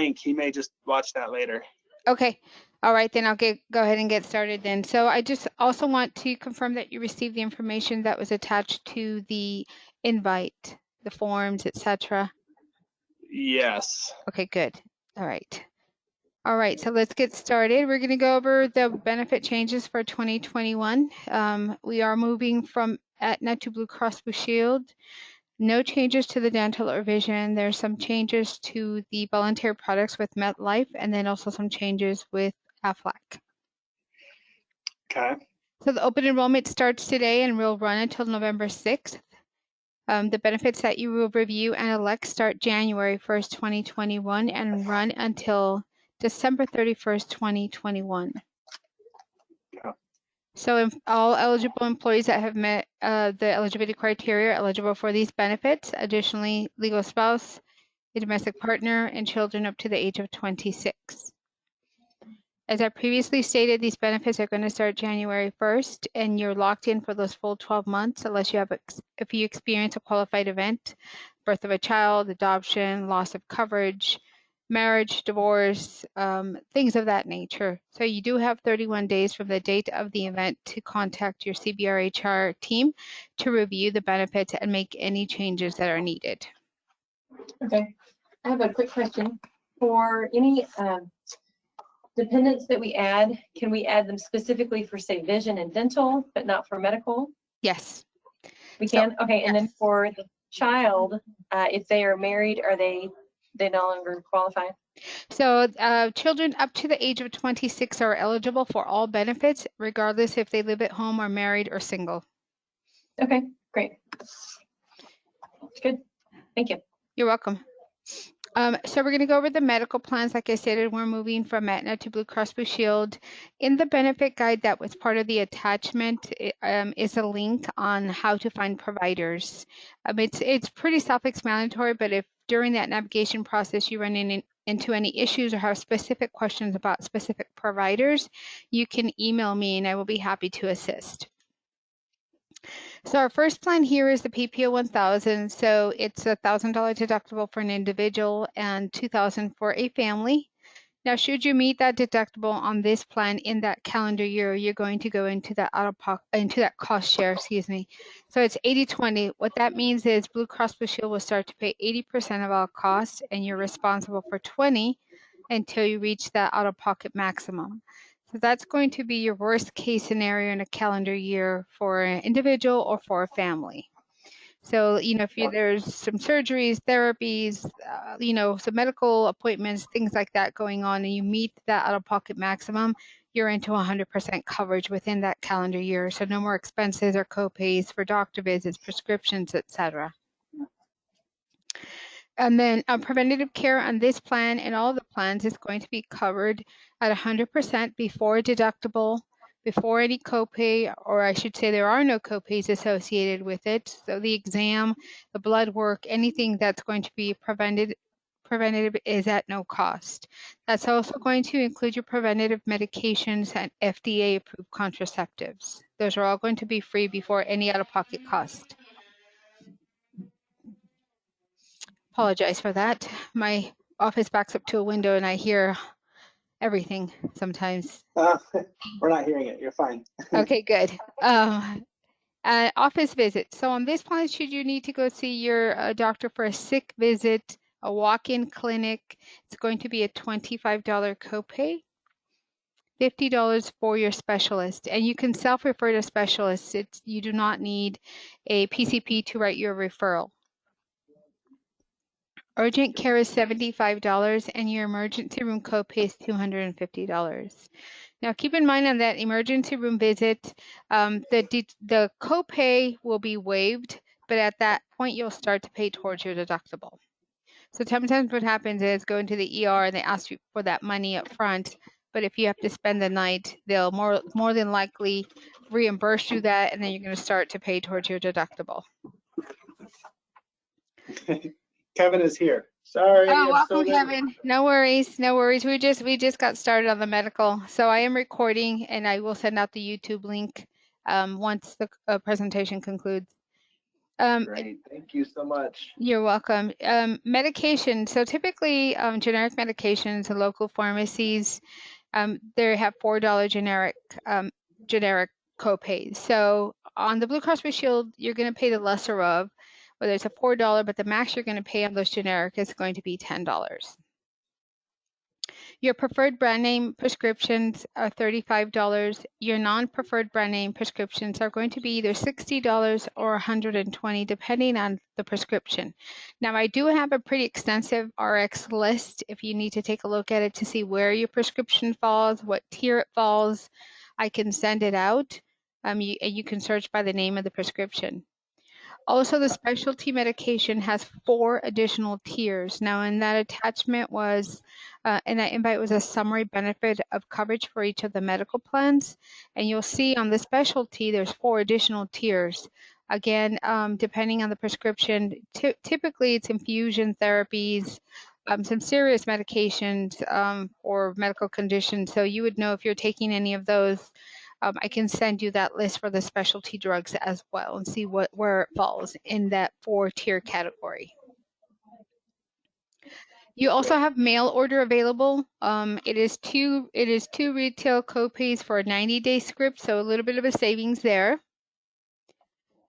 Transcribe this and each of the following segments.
link. He may just watch that later. Okay. All right, then I'll go ahead and get started then. So I just also want to confirm that you received the information that was attached to the invite, the forms, etc. Yes. Okay, good. All right. All right, so let's get started. We're going to go over the benefit changes for 2021. We are moving from Aetna to Blue Cross Blue Shield. No changes to the dental or vision. There's some changes to the voluntary products with MetLife, and then also some changes with Aflac. Okay. So the open enrollment starts today and will run until November 6th. The benefits that you will review and elect start January 1st, 2021 and run until December 31st, 2021. Yeah. So all eligible employees that have met the eligibility criteria are eligible for these benefits. Additionally, legal spouse, a domestic partner, and children up to the age of 26. As I previously stated, these benefits are going to start January 1st, and you're locked in for those full 12 months unless you have, if you experience a qualified event, birth of a child, adoption, loss of coverage, marriage, divorce, things of that nature. So you do have 31 days from the date of the event to contact your CBRHR team to review the benefits and make any changes that are needed. Okay, I have a quick question. For any dependents that we add, can we add them specifically for, say, vision and dental, but not for medical? Yes. We can? Okay, and then for the child, if they are married, are they no longer qualify? So children up to the age of 26 are eligible for all benefits, regardless if they live at home or married or single. Okay, great. Good. Thank you. You're welcome. So we're going to go over the medical plans. Like I stated, we're moving from Aetna to Blue Cross Blue Shield. In the benefit guide that was part of the attachment is a link on how to find providers. It's pretty self-explanatory, but if during that navigation process you run into any issues or have specific questions about specific providers, you can email me and I will be happy to assist. So our first plan here is the PPO 1000. So it's $1,000 deductible for an individual and $2,000 for a family. Now, should you meet that deductible on this plan in that calendar year, you're going to go into that cost share, excuse me. So it's 80-20. What that means is Blue Cross Blue Shield will start to pay 80% of all costs, and you're responsible for 20 until you reach that out-of-pocket maximum. So that's going to be your worst case scenario in a calendar year for an individual or for a family. So, if there's some surgeries, therapies, some medical appointments, things like that going on, and you meet that out-of-pocket maximum, you're into 100% coverage within that calendar year. So no more expenses or co-pays for doctor visits, prescriptions, etc. And then preventative care on this plan and all the plans is going to be covered at 100% before deductible, before any copay, or I should say there are no copays associated with it. So the exam, the blood work, anything that's going to be preventative is at no cost. That's also going to include your preventative medications and FDA approved contraceptives. Those are all going to be free before any out-of-pocket cost. Apologize for that. My office backs up to a window and I hear everything sometimes. We're not hearing it. You're fine. Okay, good. Office visit. So on this plan, should you need to go see your doctor for a sick visit, a walk-in clinic, it's going to be a $25 copay, $50 for your specialist. And you can self-refer to specialists. You do not need a PCP to write your referral. Urgent care is $75 and your emergency room copay is $250. Now keep in mind on that emergency room visit, the copay will be waived, but at that point you'll start to pay towards your deductible. So sometimes what happens is go into the ER and they ask you for that money up front, but if you have to spend the night, they'll more than likely reimburse you that, and then you're going to start to pay towards your deductible. Kevin is here. Sorry. Oh, welcome, Kevin. No worries, no worries. We just got started on the medical. So I am recording, and I will send out the YouTube link once the presentation concludes. Great, thank you so much. You're welcome. Medication. So typically, generic medications and local pharmacies, they have $4 generic copays. So on the Blue Cross Blue Shield, you're going to pay the lesser of, whether it's a $4, but the max you're going to pay on those generic is going to be $10. Your preferred brand name prescriptions are $35. Your non-preferred brand name prescriptions are going to be either $60 or $120, depending on the prescription. Now, I do have a pretty extensive RX list if you need to take a look at it to see where your prescription falls, what tier it falls. I can send it out. You can search by the name of the prescription. Also, the specialty medication has 4 additional tiers. Now, in that attachment was, in that invite was a summary benefit of coverage for each of the medical plans. And you'll see on the specialty, there's 4 additional tiers. Again, depending on the prescription, typically it's infusion therapies, some serious medications or medical conditions. So you would know if you're taking any of those. I can send you that list for the specialty drugs as well and see where it falls in that 4-tier category. You also have mail order available. It is two retail copays for a 90-day script, so a little bit of a savings there.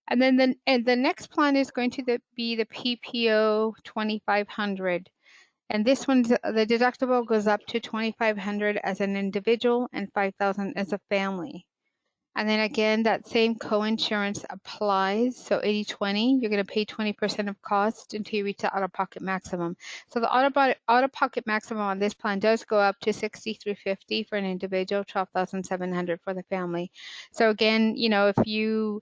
And then the next plan is going to be the PPO 2500. And this one's, the deductible goes up to 2,500 as an individual and 5,000 as a family. And then again, that same co-insurance applies. So 80/20, you're going to pay 20% of cost until you reach the out-of-pocket maximum. So the out-of-pocket maximum on this plan does go up to $6,350 for an individual, $12,700 for the family. So again, you know, if you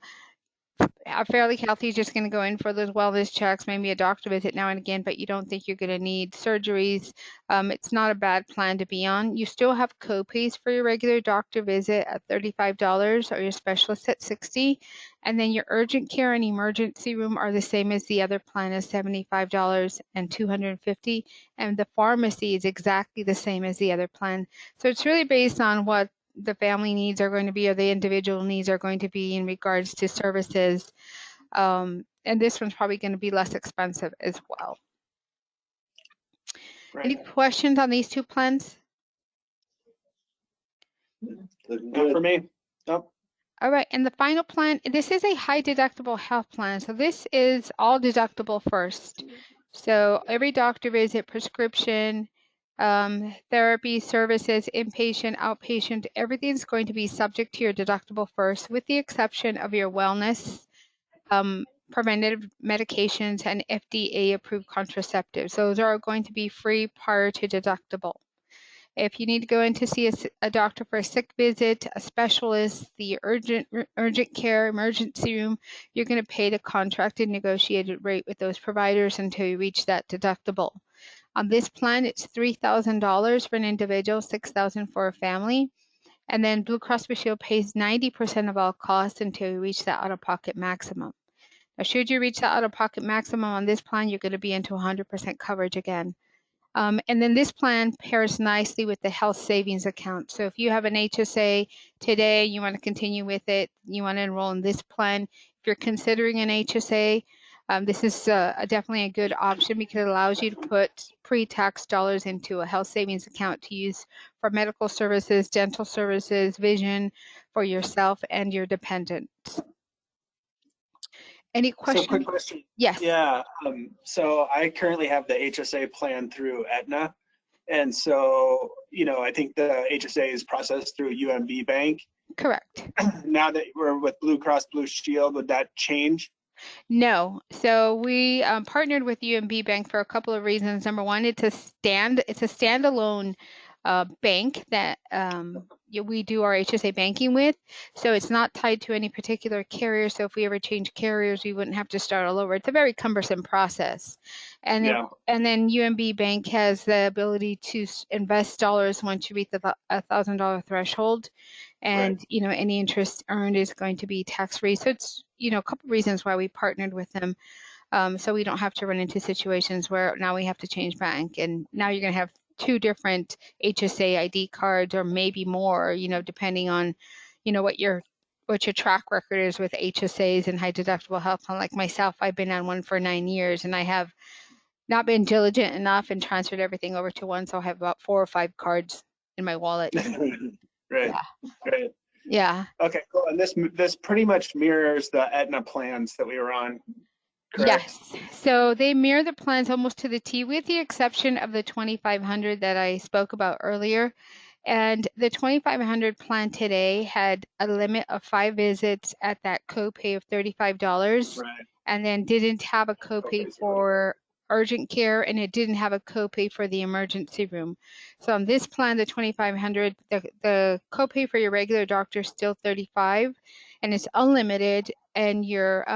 are fairly healthy, just going to go in for those wellness checks, maybe a doctor visit now and again, but you don't think you're going to need surgeries, it's not a bad plan to be on. You still have copays for your regular doctor visit at $35 or your specialist at $60. And then your urgent care and emergency room are the same as the other plan is $75 and $250. And the pharmacy is exactly the same as the other plan. So it's really based on what the family needs are going to be or the individual needs are going to be in regards to services. And this one's probably going to be less expensive as well. Right. Any questions on these 2 plans? Not for me. Nope. All right, and the final plan, this is a high deductible health plan. So this is all deductible first. So every doctor visit, prescription, therapy, services, inpatient, outpatient, everything's going to be subject to your deductible first, with the exception of your wellness, preventative medications, and FDA-approved contraceptives. Those are going to be free prior to deductible. If you need to go in to see a doctor for a sick visit, a specialist, the urgent care, emergency room, you're going to pay the contracted negotiated rate with those providers until you reach that deductible. On this plan, it's $3,000 for an individual, $6,000 for a family. And then Blue Cross Blue Shield pays 90% of all costs until you reach that out-of-pocket maximum. Now, should you reach that out-of-pocket maximum on this plan, you're going to be into 100% coverage again. And then this plan pairs nicely with the health savings account. So if you have an HSA today, you want to continue with it, you want to enroll in this plan. If you're considering an HSA, this is definitely a good option because it allows you to put pre-tax dollars into a health savings account to use for medical services, dental services, vision for yourself and your dependents. Any questions? So quick question. Yes. Yeah. So I currently have the HSA plan through Aetna. And so, you know, I think the HSA is processed through UMB Bank. Correct. Now that we're with Blue Cross Blue Shield, would that change? No. So we partnered with UMB Bank for a couple of reasons. Number one, it's a standalone bank that we do our HSA banking with. So it's not tied to any particular carrier. So if we ever change carriers, we wouldn't have to start all over. It's a very cumbersome process. And then UMB Bank has the ability to invest dollars once you reach the $1,000 threshold. And, Right. you know, any interest earned is going to be tax-free. So it's, you know, a couple of reasons why we partnered with them. So we don't have to run into situations where now we have to change bank. And now you're going to have 2 different HSA ID cards or maybe more, you know, depending on, you know, what your what your track record is with HSAs and high deductible health plan. Like myself, I've been on one for 9 years, and I have not been diligent enough and transferred everything over to one. So I have about 4 or 5 cards in my wallet. Right. Yeah. Right. Yeah. Okay, cool. And this pretty much mirrors the Aetna plans that we were on, correct? Yes. So they mirror the plans almost to the T, with the exception of the 2,500 that I spoke about earlier. And the 2,500 plan today had a limit of 5 visits at that copay of $35, Right. and then didn't have a copay Copays are for urgent care, and it didn't have a copay for the emergency room. So on this plan, the 2,500, the copay for your regular doctor is still $35, and it's unlimited, and your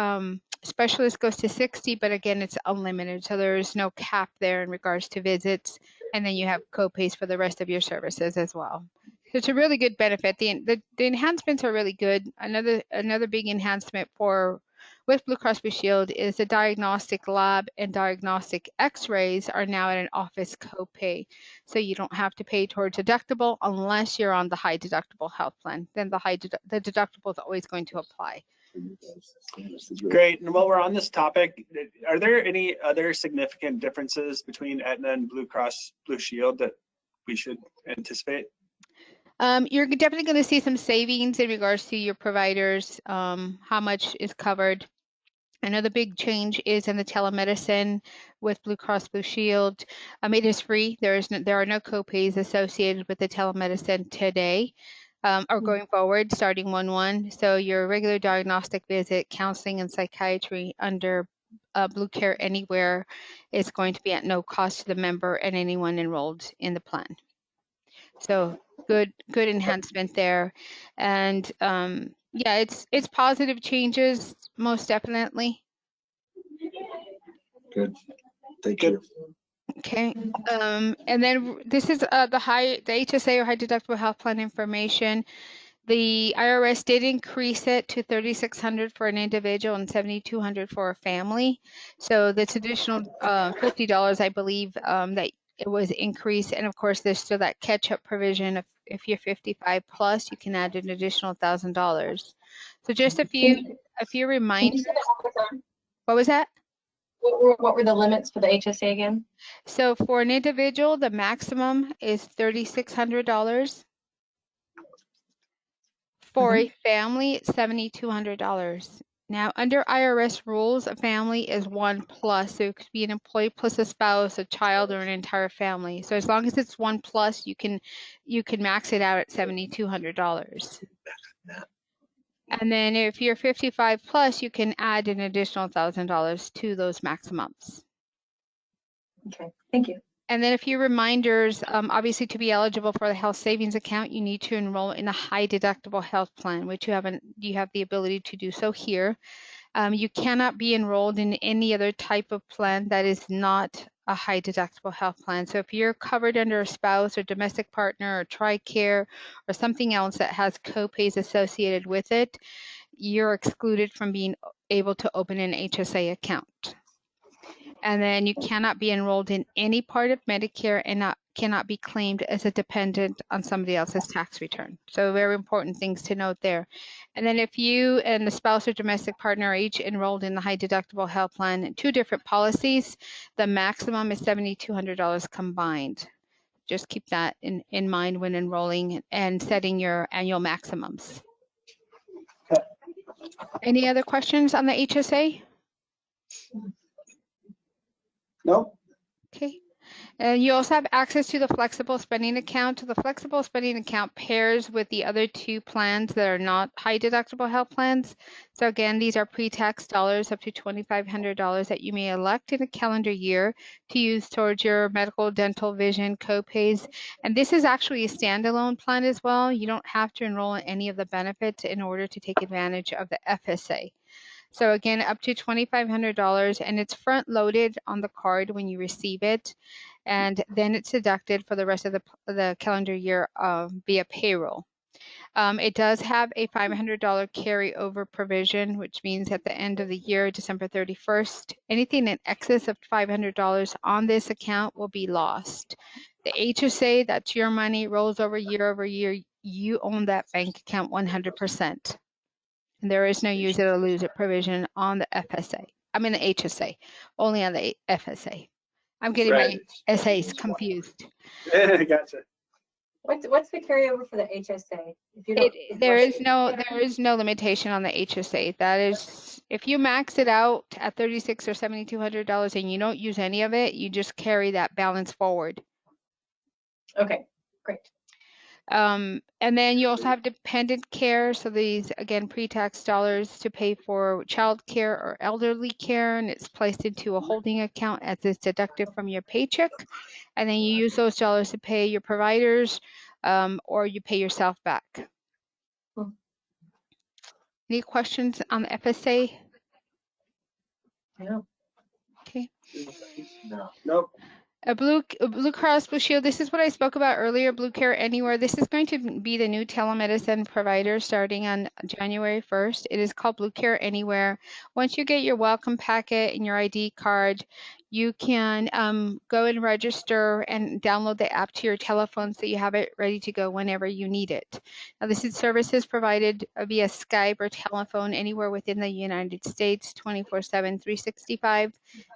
specialist goes to 60, but again, it's unlimited. So there is no cap there in regards to visits. And then you have copays for the rest of your services as well. So it's a really good benefit. The enhancements are really good. Another big enhancement with Blue Cross Blue Shield is the diagnostic lab and diagnostic x-rays are now at an office copay. So you don't have to pay towards deductible unless you're on the high deductible health plan. Then the deductible is always going to apply. Great. And while we're on this topic, are there any other significant differences between Aetna and Blue Cross Blue Shield that we should anticipate? You're definitely going to see some savings in regards to your providers, how much is covered. Another big change is in the telemedicine with Blue Cross Blue Shield. It is free. There are no copays associated with the telemedicine today. Or going forward, starting 1/1. So your regular diagnostic visit, counseling, and psychiatry under Blue Care Anywhere is going to be at no cost to the member and anyone enrolled in the plan. So good enhancement there, and yeah, it's positive changes, most definitely. Good. Thank you. Okay, and then this is the HSA or high deductible health plan information. The IRS did increase it to $3,600 for an individual and $7,200 for a family. So that's additional $50, I believe, that it was increased. And of course, there's still that catch-up provision. If you're 55 plus, you can add an additional $1,000. So just a few reminders. What was that? What were the limits for the HSA again? So for an individual, the maximum is $3,600. For a family, it's $7,200. Now, under IRS rules, a family is 1 plus. So it could be an employee plus a spouse, a child, or an entire family. So as long as it's 1 plus, you can max it out at $7,200. And then if you're 55 plus, you can add an additional $1,000 to those maximums. Okay, thank you. And then a few reminders, obviously to be eligible for the health savings account, you need to enroll in a high deductible health plan, which you have the ability to do so here. You cannot be enrolled in any other type of plan that is not a high deductible health plan. So if you're covered under a spouse or domestic partner or TRICARE or something else that has copays associated with it, you're excluded from being able to open an HSA account. And then you cannot be enrolled in any part of Medicare and cannot be claimed as a dependent on somebody else's tax return. So very important things to note there. And then if you and the spouse or domestic partner are each enrolled in the high deductible health plan, 2 different policies, the maximum is $7,200 combined. Just keep that in mind when enrolling and setting your annual maximums. Any other questions on the HSA? Nope. Okay. And you also have access to the flexible spending account. The flexible spending account pairs with the other 2 plans that are not high deductible health plans. So again, these are pre-tax dollars up to $2,500 that you may elect in a calendar year to use towards your medical, dental, vision, copays. And this is actually a standalone plan as well. You don't have to enroll in any of the benefits in order to take advantage of the FSA. So again, up to $2,500, and it's front loaded on the card when you receive it. And then it's deducted for the rest of the calendar year via payroll. It does have a $500 carryover provision, which means at the end of the year, December 31st, anything in excess of $500 on this account will be lost. The HSA, that's your money, rolls over year. You own that bank account 100%. And there is no use it or lose it provision on the FSA. I mean the HSA, only on the FSA. I'm getting Right. my SAs confused. Gotcha. What's the carryover for the HSA? If you don't, There is no limitation on the HSA. That is, if you max it out at $3,600 or $7,200 and you don't use any of it, you just carry that balance forward. Okay, great. And then you also have dependent care. So these, again, pre-tax dollars to pay for child care or elderly care, and it's placed into a holding account as it's deducted from your paycheck. And then you use those dollars to pay your providers, or you pay yourself back. Any questions on the FSA? No. Okay. No. Nope. Blue Cross Blue Shield, this is what I spoke about earlier, Blue Care Anywhere. This is going to be the new telemedicine provider starting on January 1st. It is called Blue Care Anywhere. Once you get your welcome packet and your ID card, you can go and register and download the app to your telephone so you have it ready to go whenever you need it. Now, this is services provided via Skype or telephone anywhere within the United States, 24/7, 365.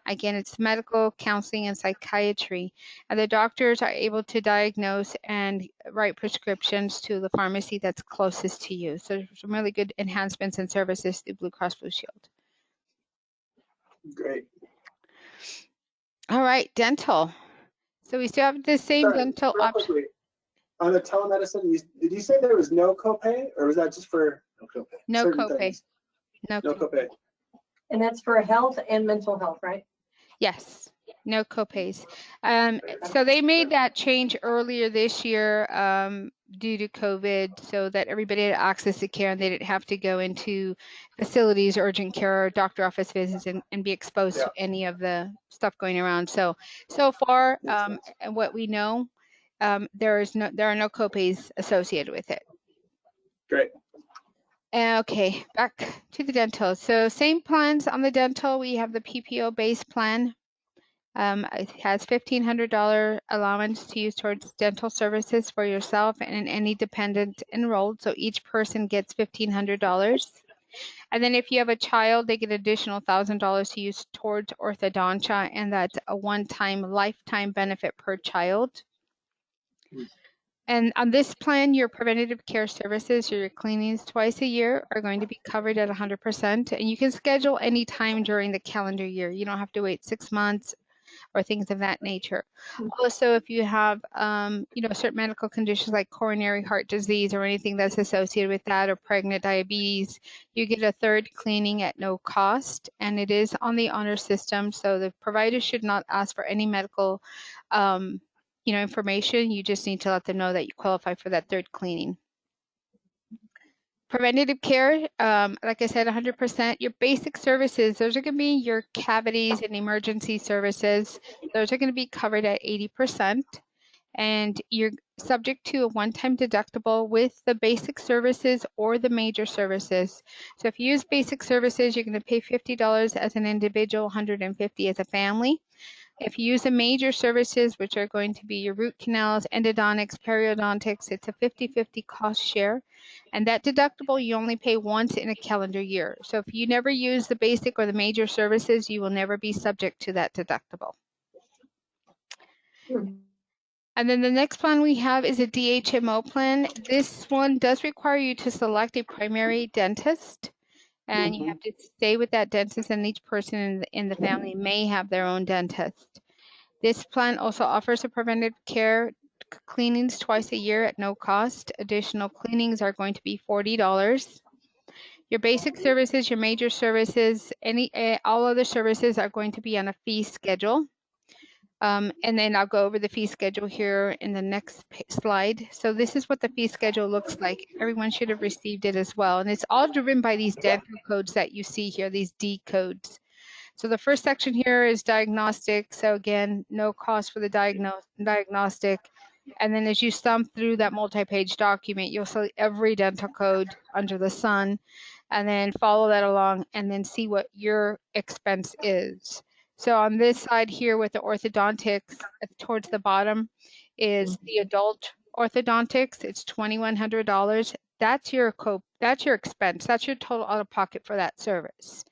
Again, it's medical, counseling, and psychiatry. And the doctors are able to diagnose and write prescriptions to the pharmacy that's closest to you. So some really good enhancements and services through Blue Cross Blue Shield. Great. All right, dental. So we still have the same Sorry, dental real option. quickly, on the telemedicine, did you say there was no copay, or was that just for No certain copay. things? No No copay. copay. And that's for health and mental health, right? Yes, no copays. So they made that change earlier this year due to COVID, so that everybody had access to care and they didn't have to go into facilities, urgent care, or doctor office visits and be exposed to any of the stuff going around. So far, and what we know, there are no copays associated with it. Great. Okay, back to the dental. So same plans on the dental. We have the PPO base plan. It has $1,500 allowance to use towards dental services for yourself and any dependent enrolled. So each person gets $1,500. And then if you have a child, they get additional $1,000 to use towards orthodontia, and that's a one-time lifetime benefit per child. And on this plan, your preventative care services, your cleanings twice a year are going to be covered at 100%. And you can schedule any time during the calendar year. You don't have to wait 6 months or things of that nature. Also, if you have, certain medical conditions like coronary heart disease or anything that's associated with that, or pregnant diabetes, you get a third cleaning at no cost, and it is on the honor system. So the provider should not ask for any medical, information. You just need to let them know that you qualify for that third cleaning. Preventative care, like I said, 100%. Your basic services, those are going to be your cavities and emergency services. Those are going to be covered at 80%. And you're subject to a one-time deductible with the basic services or the major services. So if you use basic services, you're going to pay $50 as an individual, $150 as a family. If you use the major services, which are going to be your root canals, endodontics, periodontics, it's a 50-50 cost share. And that deductible you only pay once in a calendar year. So if you never use the basic or the major services, you will never be subject to that deductible. And then the next plan we have is a DHMO plan. This one does require you to select a primary dentist. And you have to stay with that dentist, and each person in the family may have their own dentist. This plan also offers a preventive care cleanings twice a year at no cost. Additional cleanings are going to be $40. Your basic services, your major services, all other services are going to be on a fee schedule. And then I'll go over the fee schedule here in the next slide. So this is what the fee schedule looks like. Everyone should have received it as well. And it's all driven by these dental codes that you see here, these D codes. So the first section here is diagnostic. So again, no cost for the diagnostic. And then as you thumb through that multi-page document, you'll see every dental code under the sun, and then follow that along and then see what your expense is. So on this side here with the orthodontics, towards the bottom is the adult orthodontics, it's $2,100. That's your expense. That's your total out of pocket for that service.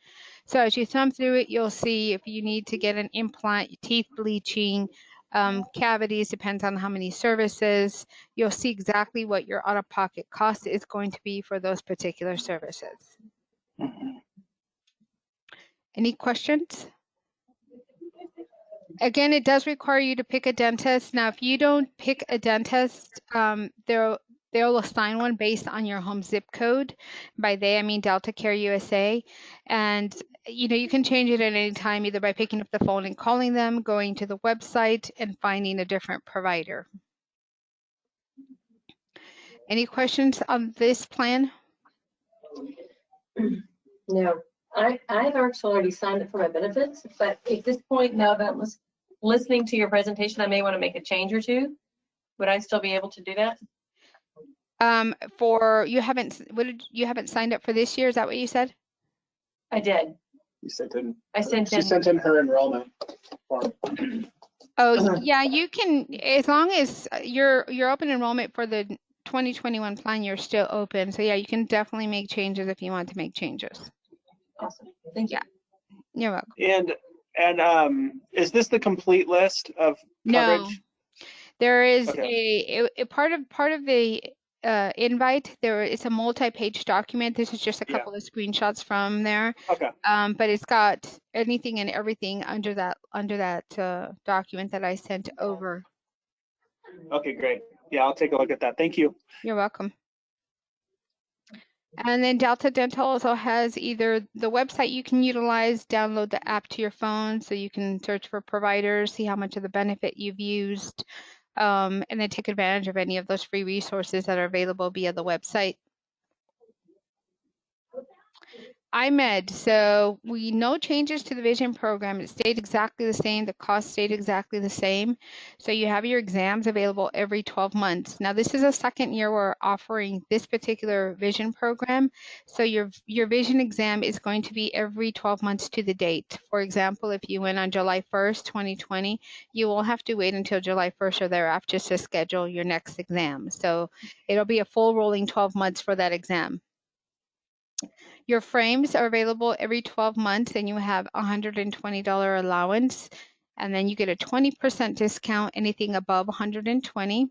So as you thumb through it, you'll see if you need to get an implant, teeth bleaching, cavities, depends on how many services. You'll see exactly what your out of pocket cost is going to be for those particular services. Any questions? Again, it does require you to pick a dentist. Now, if you don't pick a dentist, they'll assign one based on your home zip code. By they, I mean Delta Care USA. And you can change it at any time, either by picking up the phone and calling them, going to the website, and finding a different provider. Any questions on this plan? No, I've actually already signed up for my benefits, but at this point, now that I'm listening to your presentation, I may want to make a change or two. Would I still be able to do that? You haven't signed up for this year? Is that what you said? I did. You sent in. She sent in her enrollment form. Oh, yeah, you can, as long as your open enrollment for the 2021 plan, you're still open. So yeah, you can definitely make changes if you want to make changes. Awesome. Thank you. You're welcome. And is this the complete list of No, coverage? there is Okay. a part of the invite. It's a multi-page document. This is just a couple of screenshots from there. Okay. But it's got anything and everything under that document that I sent over. Okay, great. Yeah, I'll take a look at that. Thank you. You're welcome. And then Delta Dental also has either the website you can utilize, download the app to your phone so you can search for providers, see how much of the benefit you've used, and then take advantage of any of those free resources that are available via the website. IMED, so no changes to the vision program. It stayed exactly the same. The cost stayed exactly the same. So you have your exams available every 12 months. Now this is the second year we're offering this particular vision program. So your vision exam is going to be every 12 months to the date. For example, if you went on July 1st, 2020, you will have to wait until July 1st or thereafter to schedule your next exam. So it'll be a full rolling 12 months for that exam. Your frames are available every 12 months and you have a $120 allowance, and then you get a 20% discount anything above 120.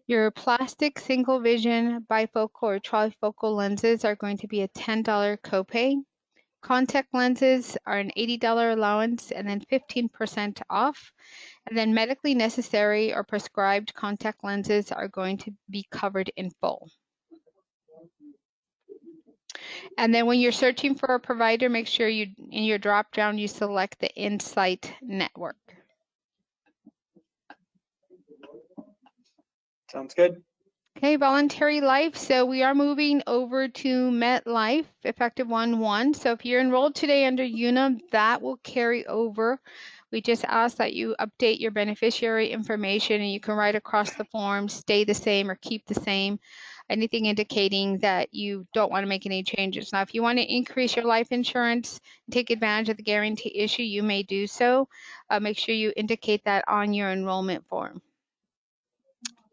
Your plastic single vision bifocal or trifocal lenses are going to be a $10 copay. Contact lenses are an $80 allowance and then 15% off. And then medically necessary or prescribed contact lenses are going to be covered in full. And then when you're searching for a provider, make sure in your drop down you select the Insight network. Sounds good. Okay, voluntary life. So we are moving over to MetLife effective 1/1. So if you're enrolled today under Unum, that will carry over. We just ask that you update your beneficiary information, and you can write across the form, stay the same or keep the same. Anything indicating that you don't want to make any changes. Now, if you want to increase your life insurance, take advantage of the guarantee issue, you may do so. Make sure you indicate that on your enrollment form.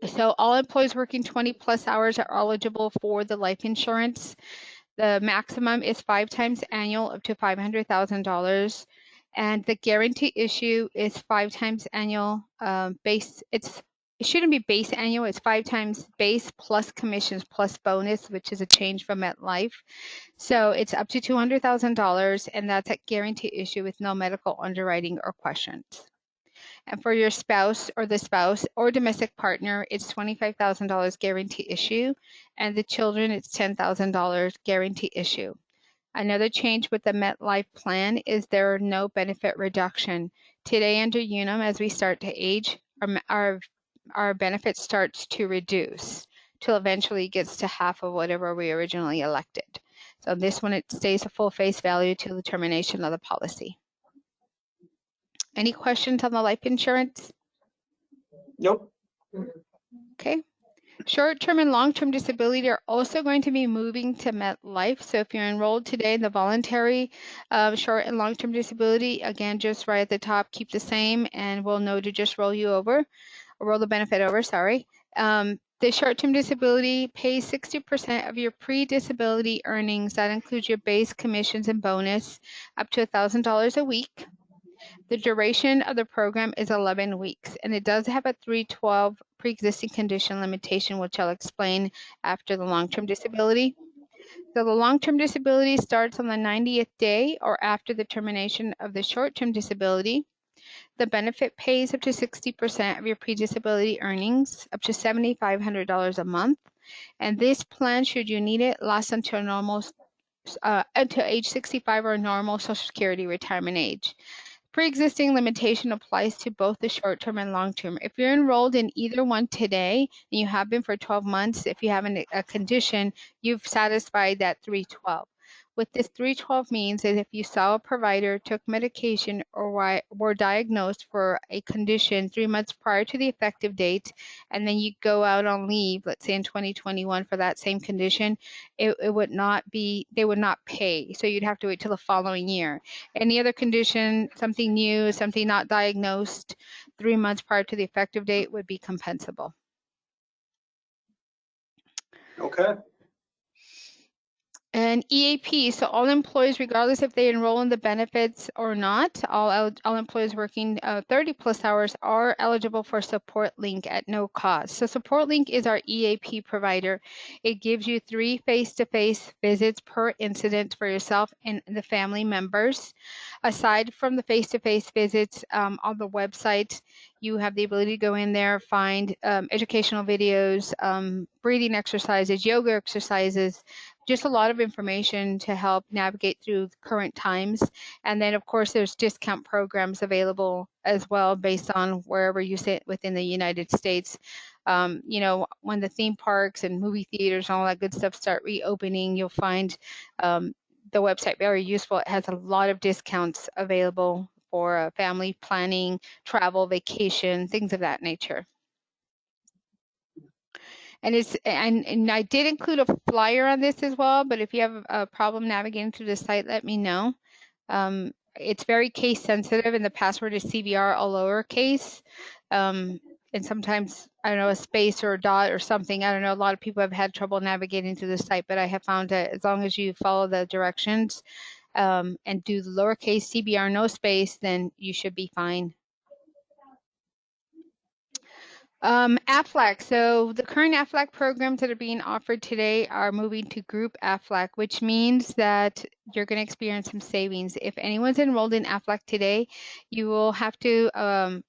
So all employees working 20 plus hours are eligible for the life insurance. The maximum is 5 times annual up to $500,000. And the guarantee issue is 5 times annual base. It shouldn't be base annual, it's 5 times base plus commissions plus bonus, which is a change from MetLife. So it's up to $200,000, and that's a guarantee issue with no medical underwriting or questions. And for your spouse or domestic partner, it's $25,000 guarantee issue, and the children, it's $10,000 guarantee issue. Another change with the MetLife plan is there are no benefit reduction. Today under Unum, as we start to age, our benefit starts to reduce till eventually it gets to half of whatever we originally elected. So this one, it stays a full face value till the termination of the policy. Any questions on the life insurance? Nope. Okay. Short-term and long-term disability are also going to be moving to MetLife. So if you're enrolled today in the voluntary short and long-term disability, again, just right at the top, keep the same, and we'll know to just roll you over. roll the benefit over, sorry. The short-term disability pays 60% of your pre-disability earnings. That includes your base commissions and bonus up to $1,000 a week. The duration of the program is 11 weeks, and it does have a 312 pre-existing condition limitation, which I'll explain after the long-term disability. So the long-term disability starts on the 90th day or after the termination of the short-term disability. The benefit pays up to 60% of your pre-disability earnings, up to $7,500 a month. And this plan, should you need it, lasts until until age 65 or normal Social Security retirement age. Pre-existing limitation applies to both the short-term and long-term. If you're enrolled in either one today, and you have been for 12 months, if you have a condition, you've satisfied that 312. What this 312 means is if you saw a provider, took medication, or were diagnosed for a condition 3 months prior to the effective date, and then you go out on leave, let's say in 2021 for that same condition, it would not be, they would not pay. So you'd have to wait till the following year. Any other condition, something new, something not diagnosed 3 months prior to the effective date would be compensable. Okay. And EAP, so all employees, regardless if they enroll in the benefits or not, all employees working 30 plus hours are eligible for SupportLink at no cost. So SupportLink is our EAP provider. It gives you 3 face-to-face visits per incident for yourself and the family members. Aside from the face-to-face visits on the website, you have the ability to go in there, find educational videos, breathing exercises, yoga exercises, just a lot of information to help navigate through current times. And then, of course, there's discount programs available as well based on wherever you sit within the United States. You know, when the theme parks and movie theaters and all that good stuff start reopening, you'll find the website very useful. It has a lot of discounts available for family planning, travel, vacation, things of that nature. And I did include a flyer on this as well, but if you have a problem navigating through the site, let me know. It's very case sensitive, and the password is CBR all lowercase. And sometimes, I don't know, a space or a dot or something. I don't know. A lot of people have had trouble navigating through the site, but I have found that as long as you follow the directions and do the lowercase CBR, no space, then you should be fine. AFLAC. So the current AFLAC programs that are being offered today are moving to group AFLAC, which means that you're going to experience some savings. If anyone's enrolled in AFLAC today, you will have to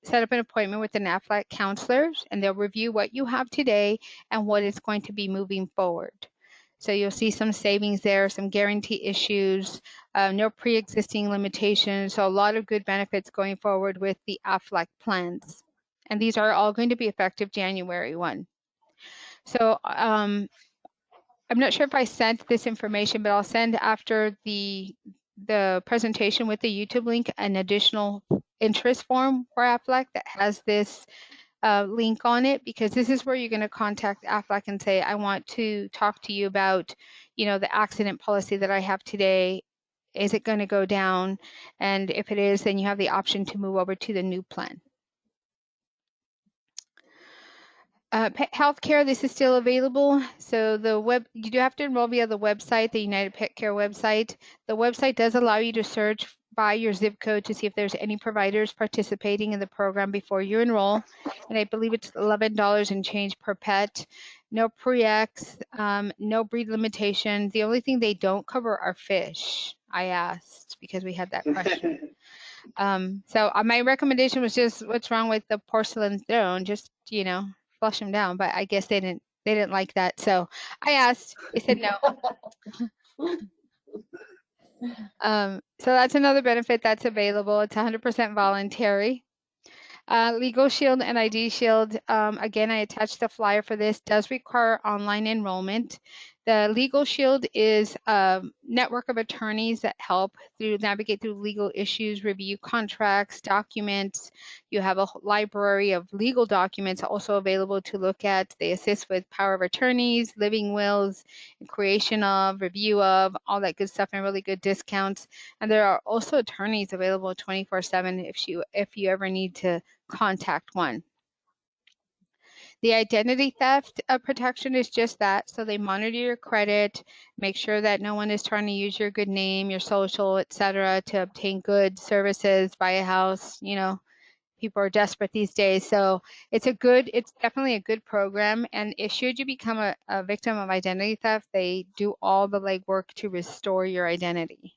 set up an appointment with an AFLAC counselor, and they'll review what you have today and what is going to be moving forward. So you'll see some savings there, some guarantee issues, no pre-existing limitations, so a lot of good benefits going forward with the AFLAC plans. And these are all going to be effective January 1. So I'm not sure if I sent this information, but I'll send after the presentation with the YouTube link an additional interest form for AFLAC that has this link on it, because this is where you're going to contact AFLAC and say, I want to talk to you about, you know, the accident policy that I have today. Is it going to go down? And if it is, then you have the option to move over to the new plan. Pet healthcare, this is still available. So you do have to enroll via the website, the United Pet Care website. The website does allow you to search by your zip code to see if there's any providers participating in the program before you enroll. And I believe it's $11 and change per pet. No pre-ex, no breed limitation. The only thing they don't cover are fish. I asked because we had that question. So my recommendation was just, what's wrong with the porcelain throne? Just, you know, flush them down, but I guess they didn't like that. So I asked, they said no. So that's another benefit that's available. It's 100% voluntary. Legal Shield and ID Shield, again, I attached the flyer for this, does require online enrollment. The Legal Shield is a network of attorneys that help navigate through legal issues, review contracts, documents. You have a library of legal documents also available to look at. They assist with power of attorneys, living wills, creation of, review of, all that good stuff, and really good discounts. And there are also attorneys available 24/7 if you ever need to contact one. The identity theft protection is just that. So they monitor your credit, make sure that no one is trying to use your good name, your social, etc., to obtain goods, services, buy a house. You know, people are desperate these days. So it's definitely a good program. And if should you become a victim of identity theft, they do all the legwork to restore your identity.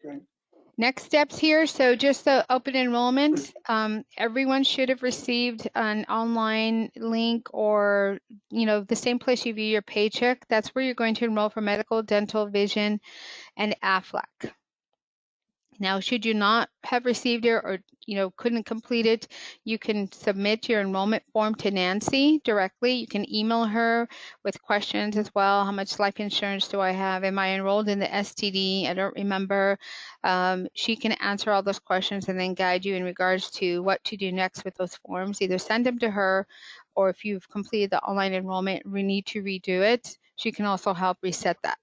Great. Next steps here. So just the open enrollment. Everyone should have received an online link or, you know, the same place you view your paycheck. That's where you're going to enroll for medical, dental, vision, and AFLAC. Now, should you not have received it or, you know, couldn't complete it, you can submit your enrollment form to Nancy directly. You can email her with questions as well. How much life insurance do I have? Am I enrolled in the STD? I don't remember. She can answer all those questions and then guide you in regards to what to do next with those forms. Either send them to her, or if you've completed the online enrollment, we need to redo it. She can also help reset that.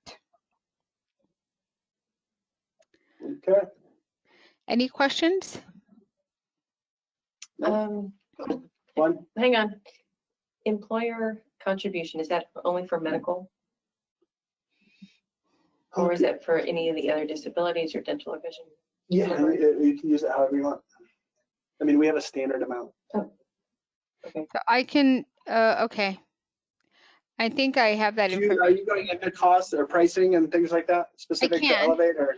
Okay. Any questions? One. Hang on. Employer contribution, is that only for medical? Or is it for any of the other disabilities or dental or vision? Yeah, you can use it however you want. I mean, we have a standard amount. Oh, okay. So I can, okay. I think I have that information. Are you going into costs or pricing and things like that specific to can. Elevate, or?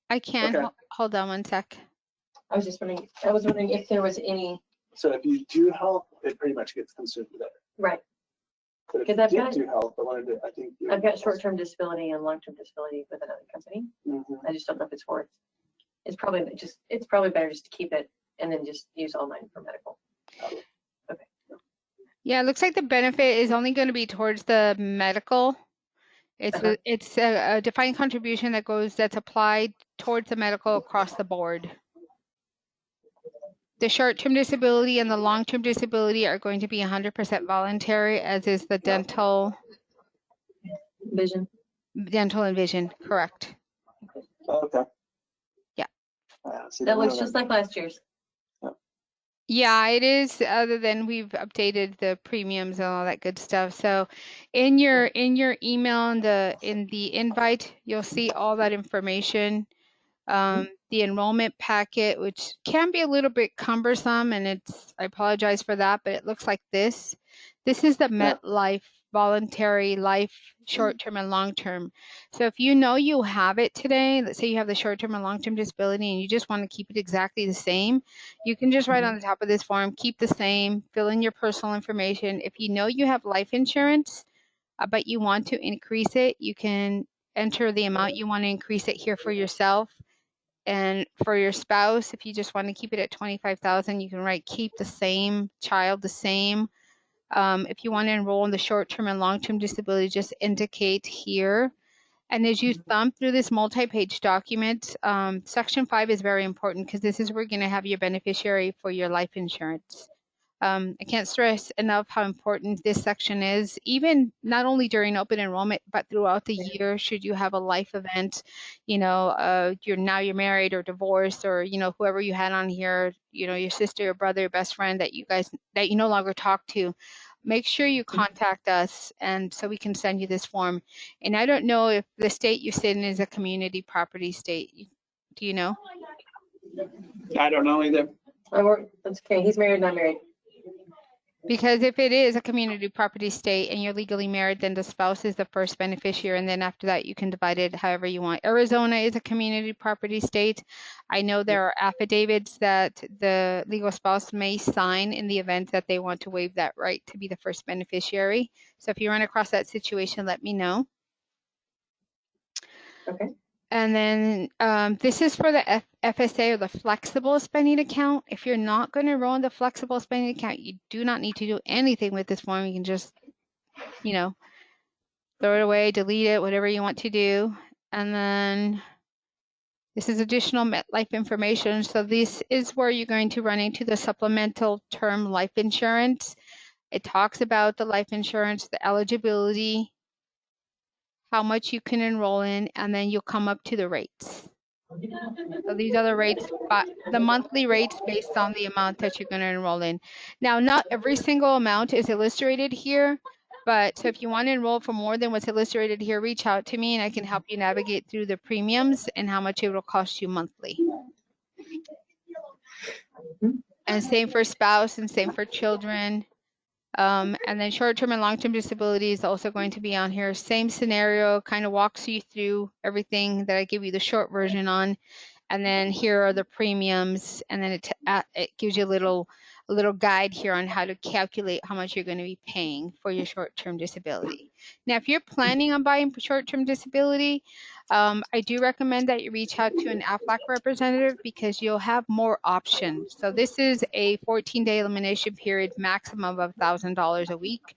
I can. Okay. Hold on one sec. I was wondering if there was any, So if you do health, it pretty much gets consumed there. right, But if Because you I've didn't got- do health, I think. I've got short-term disability and long-term disability with another company. Mhm. I just don't know if it's worth. It's probably better just to keep it and then just use all mine for medical. Yeah, it looks like the benefit is only going to be towards the medical. It's a defined contribution that's applied towards the medical across the board. The short-term disability and the long-term disability are going to be 100% voluntary, as is the dental Vision. and vision, correct. Okay. Yeah. See, That none looks of just like last year's. Yeah, it is, other than we've updated the premiums and all that good stuff. So in your email and in the invite, you'll see all that information. The enrollment packet, which can be a little bit cumbersome, and I apologize for that, but it looks like this. This is the MetLife voluntary life short-term and long-term. So if you know you have it today, let's say you have the short-term and long-term disability and you just want to keep it exactly the same, you can just write on the top of this form, keep the same, fill in your personal information. If you know you have life insurance, but you want to increase it, you can enter the amount you want to increase it here for yourself. And for your spouse, if you just want to keep it at 25,000, you can write keep the same, child the same. If you want to enroll in the short-term and long-term disability, just indicate here. And as you thumb through this multi-page document, Section 5 is very important because this is where you're going to have your beneficiary for your life insurance. I can't stress enough how important this section is, even not only during open enrollment, but throughout the year, should you have a life event, you know, you're married or divorced, or, you know, whoever you had on here, you know, your sister, your brother, your best friend that you no longer talk to, make sure you contact us, and so we can send you this form. And I don't know if the state you sit in is a community property state. Do you know? I don't know either. That's okay. He's married and I'm married. Because if it is a community property state and you're legally married, then the spouse is the first beneficiary, and then after that you can divide it however you want. Arizona is a community property state. I know there are affidavits that the legal spouse may sign in the event that they want to waive that right to be the first beneficiary. So if you run across that situation, let me know. Okay. And then this is for the FSA, or the flexible spending account. If you're not going to enroll in the flexible spending account, you do not need to do anything with this form. You can just, you know, throw it away, delete it, whatever you want to do. And then this is additional MetLife information. So this is where you're going to run into the supplemental term life insurance. It talks about the life insurance, the eligibility, how much you can enroll in, and then you'll come up to the rates. So these are the rates, the monthly rates based on the amount that you're going to enroll in. Now, not every single amount is illustrated here, but so if you want to enroll for more than what's illustrated here, reach out to me and I can help you navigate through the premiums and how much it will cost you monthly. And same for spouse and same for children. And then short-term and long-term disability is also going to be on here. Same scenario, kind of walks you through everything that I give you the short version on. And then here are the premiums, and then it gives you a little guide here on how to calculate how much you're going to be paying for your short-term disability. Now, if you're planning on buying short-term disability, I do recommend that you reach out to an AFLAC representative because you'll have more options. So this is a 14-day elimination period, maximum of $1,000 a week.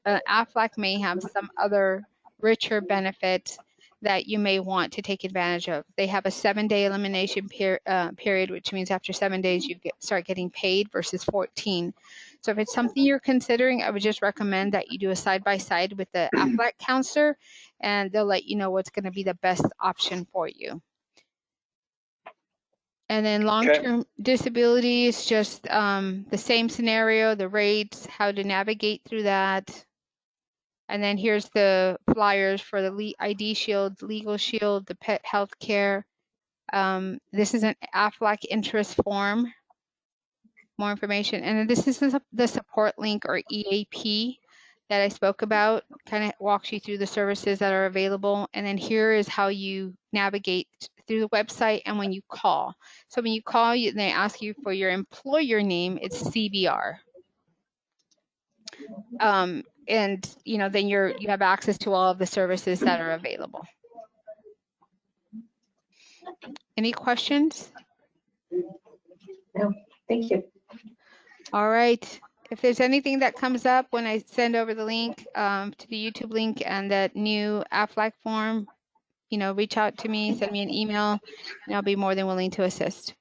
AFLAC may have some other richer benefits that you may want to take advantage of. They have a 7-day elimination period, which means after 7 days you start getting paid versus 14. So if it's something you're considering, I would just recommend that you do a side-by-side with the AFLAC counselor, and they'll let you know what's going to be the best option for you. And then long-term disability is just the same scenario, the rates, how to navigate through that. And then here's the flyers for the ID Shield, Legal Shield, the pet health care. This is an AFLAC interest form. More information. And then this is the support link, or EAP, that I spoke about. Kind of walks you through the services that are available. And then here is how you navigate through the website and when you call. So when you call, they ask you for your employer name. It's CBR. And then you have access to all of the services that are available. Any questions? No, thank you. All right. If there's anything that comes up when I send over the link to the YouTube link and that new AFLAC form, reach out to me, send me an email, and I'll be more than willing to assist.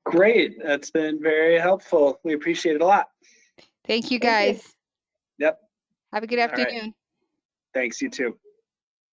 Great. That's been very helpful. We appreciate it a lot. Thank you, guys. Thank you. Yep. Have a good afternoon. Thanks, you too.